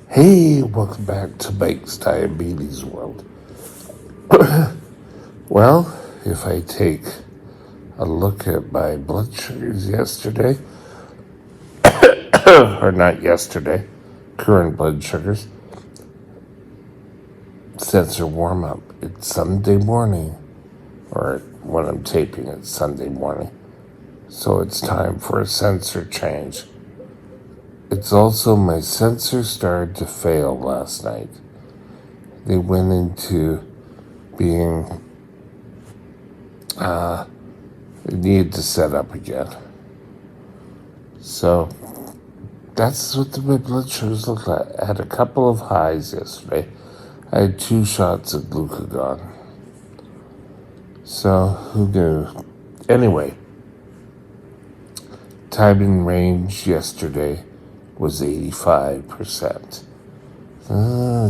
Hey, welcome back to Mike's Diabetes World. Well, if I take a look at my blood sugars yesterday, or not yesterday, current blood sugars, sensor warm up. It's Sunday morning, or when I'm taping, it's Sunday morning. So it's time for a sensor change. It's also my sensor started to fail last night. They went into being needed to set up again. So that's what my blood sugars look like. I had a couple of highs yesterday. I had 2 shots of glucagon. So who knew? Anyway, time in range yesterday was 85%.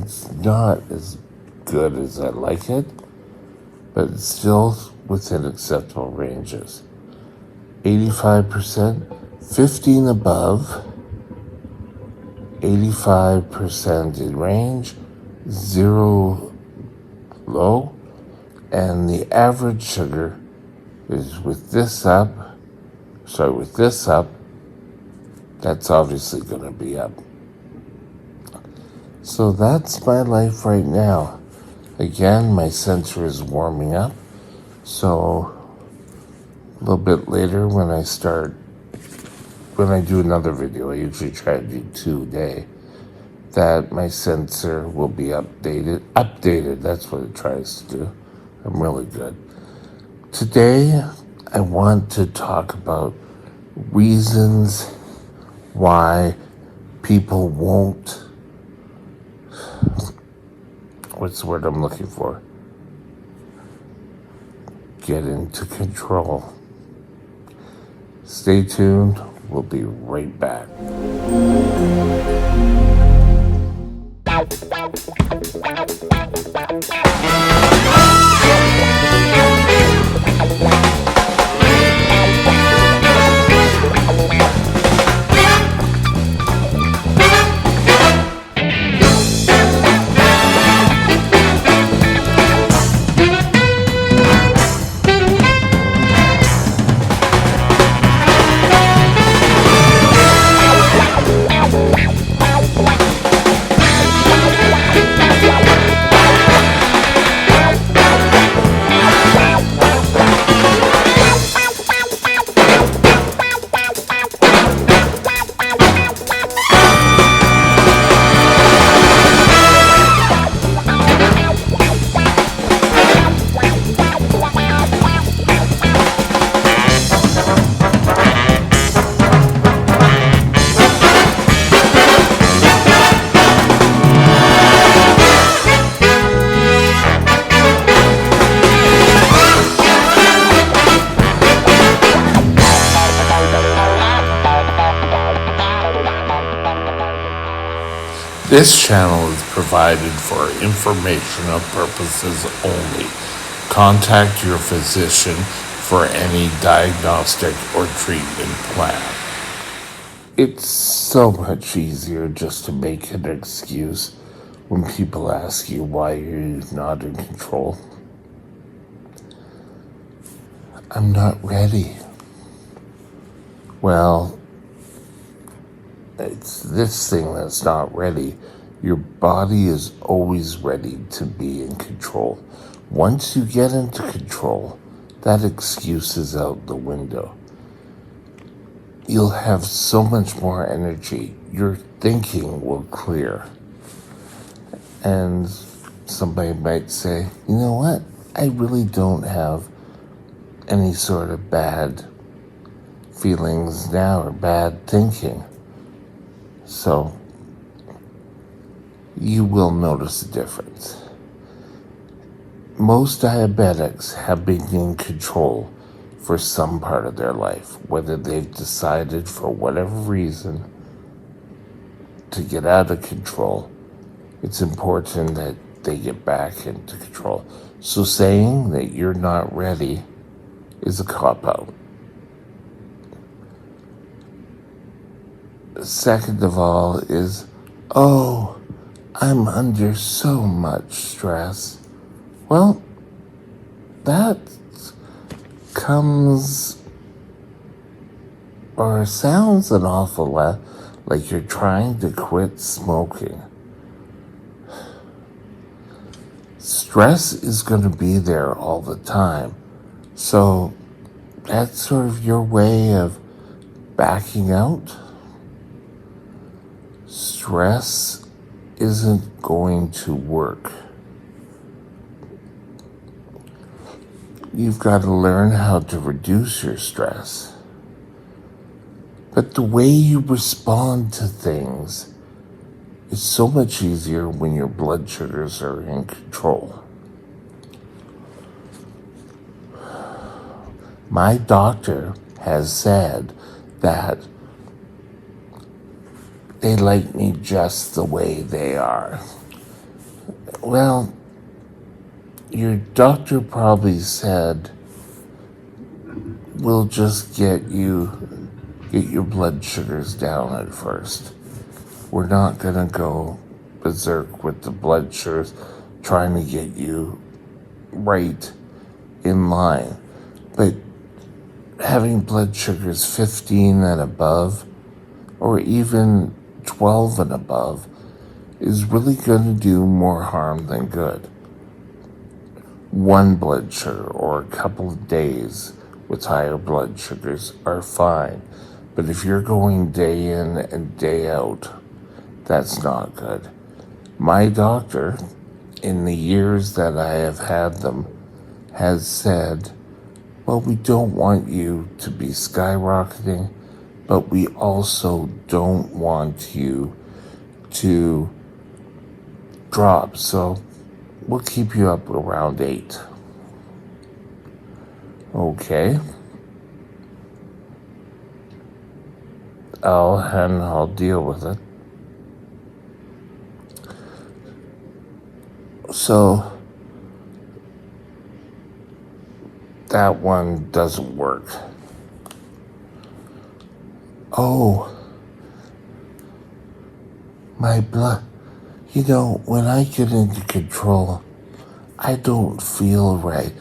It's not as good as I like it, but it's still within acceptable ranges. 85%, 15 above, 85% in range, 0 low, and the average sugar is with this up, that's obviously going to be up. So that's my life right now. Again, my sensor is warming up, so a little bit later when I do another video, I usually try to do 2 a day, that my sensor will be updated, that's what it tries to do. I'm really good. Today, I want to talk about reasons why people won't, what's the word I'm looking for? Get into control. Stay tuned. We'll be right back. This channel is provided for informational purposes only. Contact your physician for any diagnostic or treatment plan. It's so much easier just to make an excuse when people ask you why you're not in control. I'm not ready. Well, it's this thing that's not ready. Your body is always ready to be in control. Once you get into control, that excuse is out the window. You'll have so much more energy. Your thinking will clear. And somebody might say, you know what? I really don't have any sort of bad feelings now or bad thinking. So you will notice a difference. Most diabetics have been in control for some part of their life, whether they've decided for whatever reason to get out of control. It's important that they get back into control. So saying that you're not ready is a cop-out. Second of all is, oh, I'm under so much stress. Well, that comes or sounds an awful lot like you're trying to quit smoking. Stress is going to be there all the time. So that's sort of your way of backing out. Stress isn't going to work. You've got to learn how to reduce your stress. But the way you respond to things is so much easier when your blood sugars are in control. My doctor has said that they like me just the way they are. Well, your doctor probably said, we'll just get your blood sugars down at first. We're not gonna go berserk with the blood sugars, trying to get you right in line. But having blood sugars 15 and above, or even 12 and above, is really going to do more harm than good. One blood sugar or a couple of days with higher blood sugars are fine. But if you're going day in and day out, that's not good. My doctor, in the years that I have had them, has said, well, we don't want you to be skyrocketing, but we also don't want you to drop. So we'll keep you up around 8. Okay. I'll deal with it. So that one doesn't work. Oh, my blood. When I get into control, I don't feel right.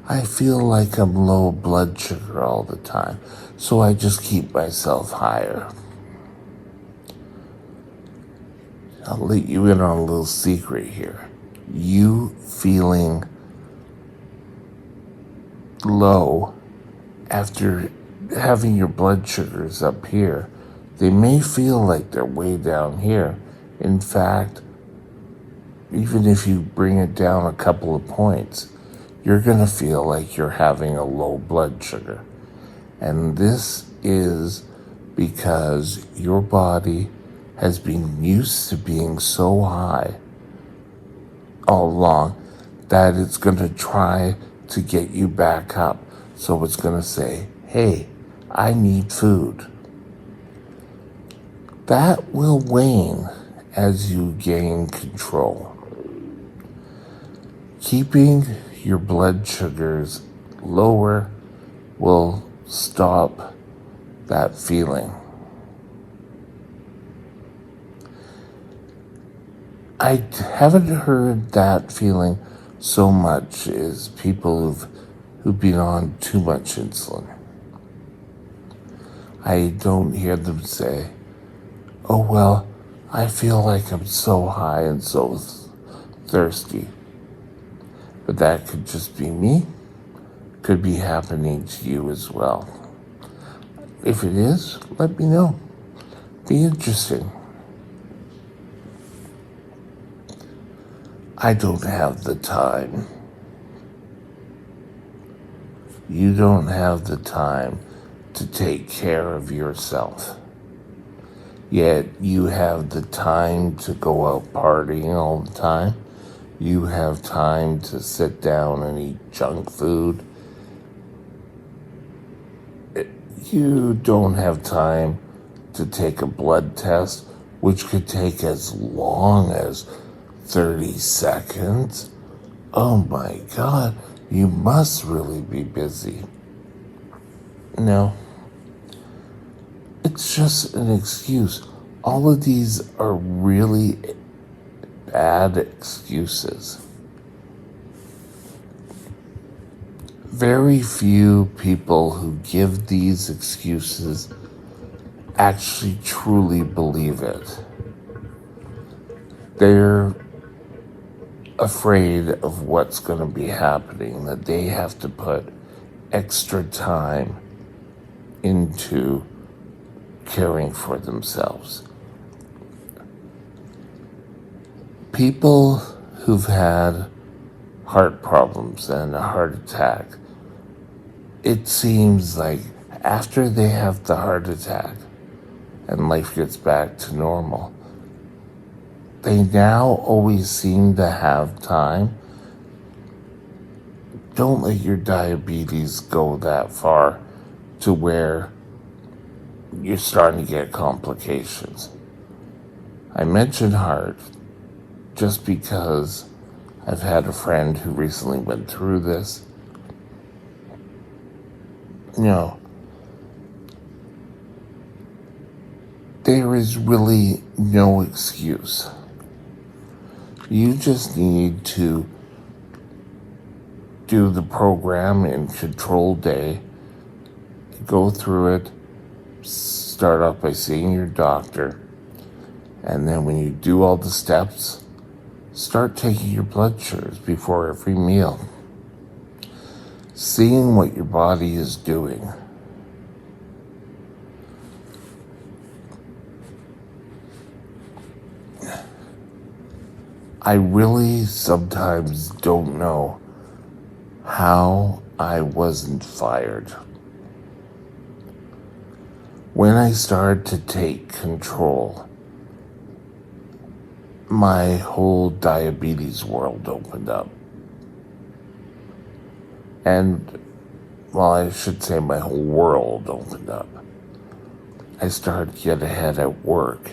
I feel like I'm low blood sugar all the time. So I just keep myself higher. I'll let you in on a little secret here. You feeling low after having your blood sugars up here, they may feel like they're way down here. In fact, even if you bring it down a couple of points, you're going to feel like you're having a low blood sugar. And this is because your body has been used to being so high all along that it's going to try to get you back up. So it's going to say, hey, I need food. That will wane as you gain control. Keeping your blood sugars lower will stop that feeling. I haven't heard that feeling so much as people who've been on too much insulin. I don't hear them say, oh, well, I feel like I'm so high and so thirsty. But that could just be me. Could be happening to you as well. If it is, let me know. Be interesting. I don't have the time. You don't have the time to take care of yourself. Yet you have the time to go out partying all the time. You have time to sit down and eat junk food. You don't have time to take a blood test, which could take as long as 30 seconds. Oh my God, you must really be busy. No, it's just an excuse. All of these are really add excuses. Very few people who give these excuses actually truly believe it. They're afraid of what's going to be happening, that they have to put extra time into caring for themselves. People who've had heart problems and a heart attack, it seems like after they have the heart attack and life gets back to normal, they now always seem to have time. Don't let your diabetes go that far to where you're starting to get complications. I mentioned heart just because I've had a friend who recently went through this. There is really no excuse. You just need to do the program in Control Day, go through it, start off by seeing your doctor, and then when you do all the steps, start taking your blood sugars before every meal. Seeing what your body is doing. I really sometimes don't know how I wasn't fired. When I started to take control, my whole diabetes world opened up. And, well, I should say my whole world opened up. I started to get ahead at work.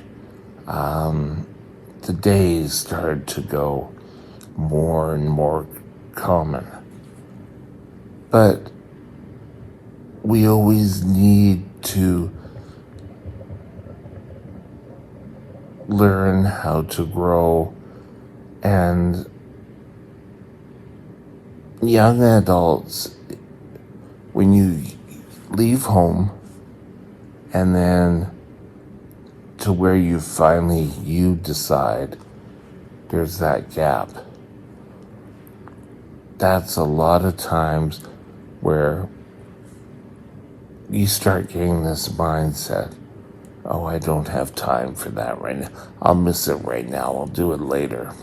The days started to go more and more common. But we always need to learn how to grow, and young adults, when you leave home and then to where you decide there's that gap. That's a lot of times where you start getting this mindset, oh, I don't have time for that right now. I'll miss it right now. I'll do it later.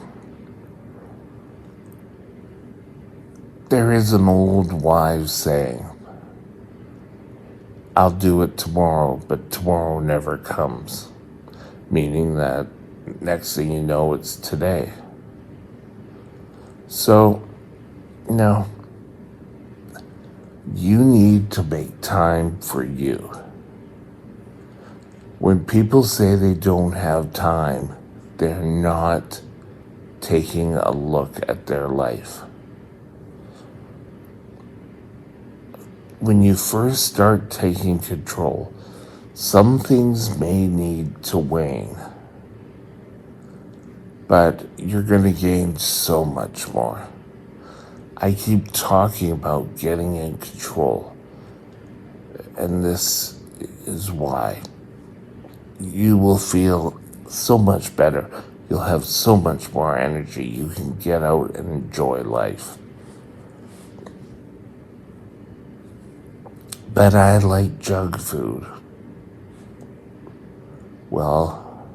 There is an old wise saying, I'll do it tomorrow, but tomorrow never comes. Meaning that next thing you know, it's today. So, you need to make time for you. When people say they don't have time, they're not taking a look at their life. When you first start taking control, some things may need to wane, but you're going to gain so much more. I keep talking about getting in control, and this is why. You will feel so much better. You'll have so much more energy. You can get out and enjoy life. But I like junk food. Well,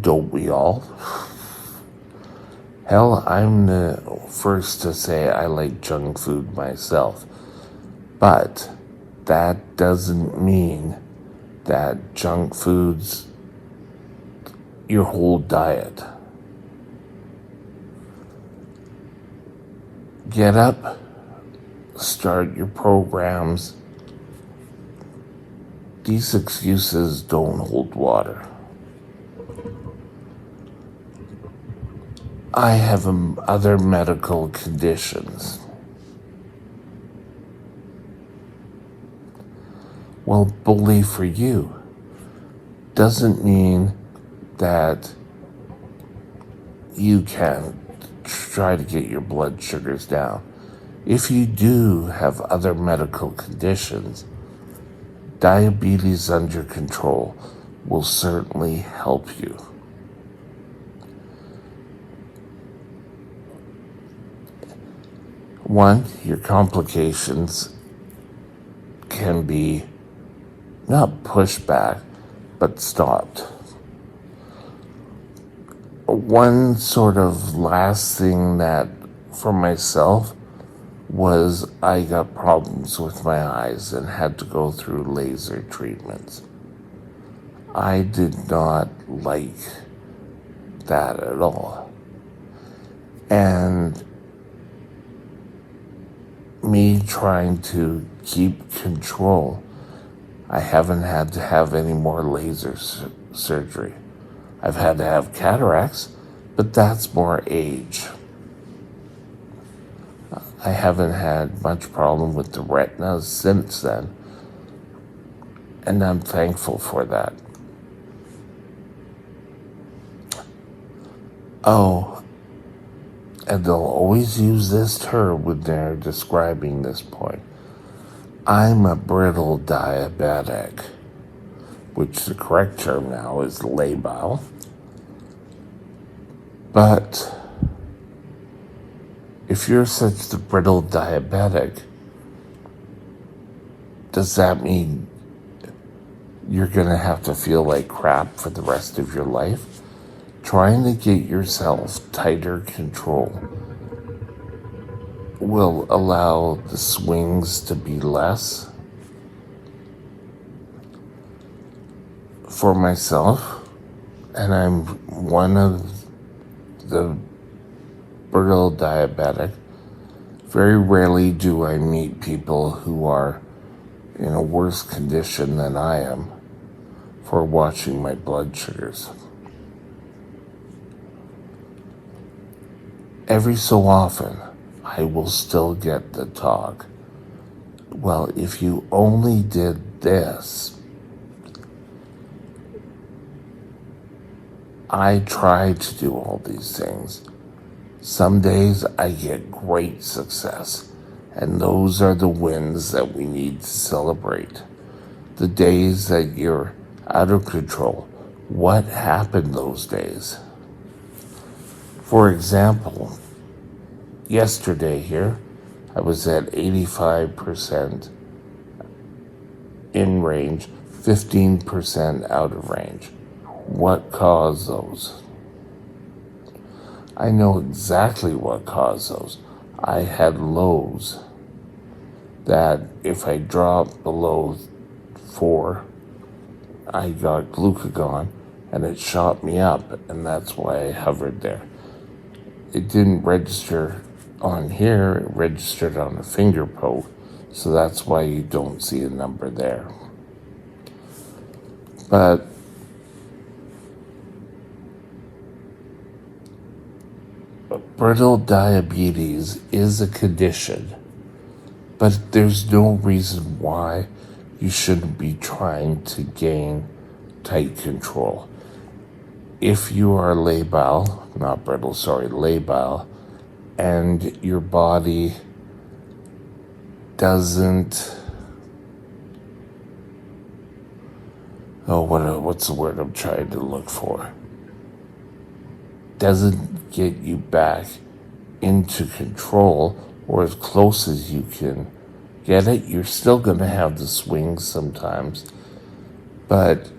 don't we all? Hell, I'm the first to say I like junk food myself. But that doesn't mean that junk food's your whole diet. Get up, start your programs. These excuses don't hold water. I have other medical conditions. Well, bully for you doesn't mean that you can try to get your blood sugars down. If you do have other medical conditions, diabetes under control will certainly help you. One, your complications can be not pushed back, but stopped. One sort of last thing that for myself was I got problems with my eyes and had to go through laser treatments. I did not like that at all. And me trying to keep control, I haven't had to have any more laser surgery. I've had to have cataracts, but that's more age. I haven't had much problem with the retina since then, and I'm thankful for that. Oh, and they'll always use this term when they're describing this point. I'm a brittle diabetic, which the correct term now is labile. But if you're such a brittle diabetic, does that mean you're going to have to feel like crap for the rest of your life? Trying to get yourself tighter control will allow the swings to be less. For myself, and I'm one of the brittle diabetic, very rarely do I meet people who are in a worse condition than I am for watching my blood sugars. Every so often, I will still get the talk, well, if you only did this. I try to do all these things. Some days I get great success, and those are the wins that we need to celebrate. The days that you're out of control, what happened those days? For example, yesterday here, I was at 85% in range, 15% out of range. What caused those? I know exactly what caused those. I had lows that if I dropped below 4, I got glucagon and it shot me up, and that's why I hovered there. It didn't register on here, it registered on a finger poke, so that's why you don't see a number there. But brittle diabetes is a condition, but there's no reason why you shouldn't be trying to gain tight control. If you are labile, not brittle, sorry, labile, and your body doesn't, what's the word I'm trying to look for? Doesn't get you back into control or as close as you can get it, you're still going to have the swings sometimes. But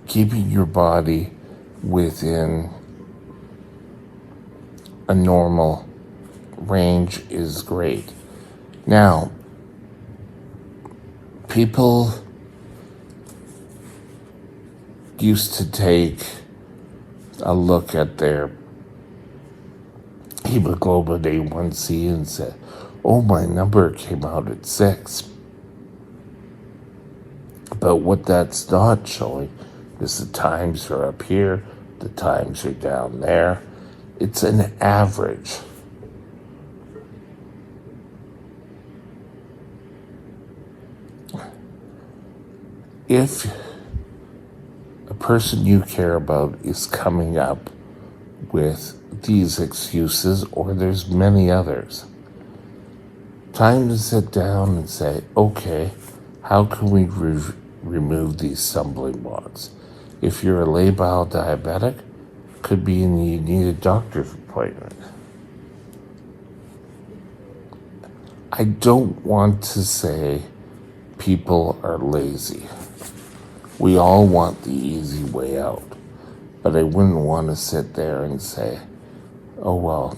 keeping your body within a normal range is great. Now, people used to take a look at their hemoglobin A1C and said, oh, my number came out at 6. But what that's not showing is the times are up here, the times are down there. It's an average. If a person you care about is coming up with these excuses, or there's many others. Time to sit down and say, okay, how can we remove these stumbling blocks? If you're a labile diabetic, could be you need a doctor's appointment. I don't want to say people are lazy. We all want the easy way out, but I wouldn't want to sit there and say, oh well,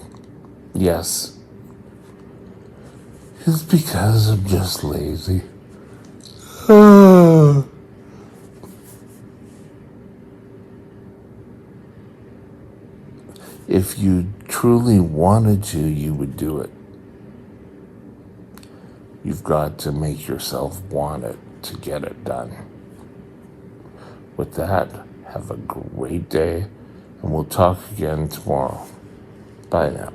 yes, it's because I'm just lazy. If you truly wanted to, you would do it. You've got to make yourself want it to get it done. With that, have a great day, and we'll talk again tomorrow. Bye now.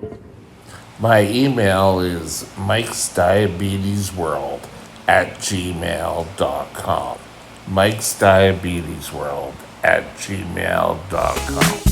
My email is mikesdiabetesworld@gmail.com. mikesdiabetesworld@gmail.com.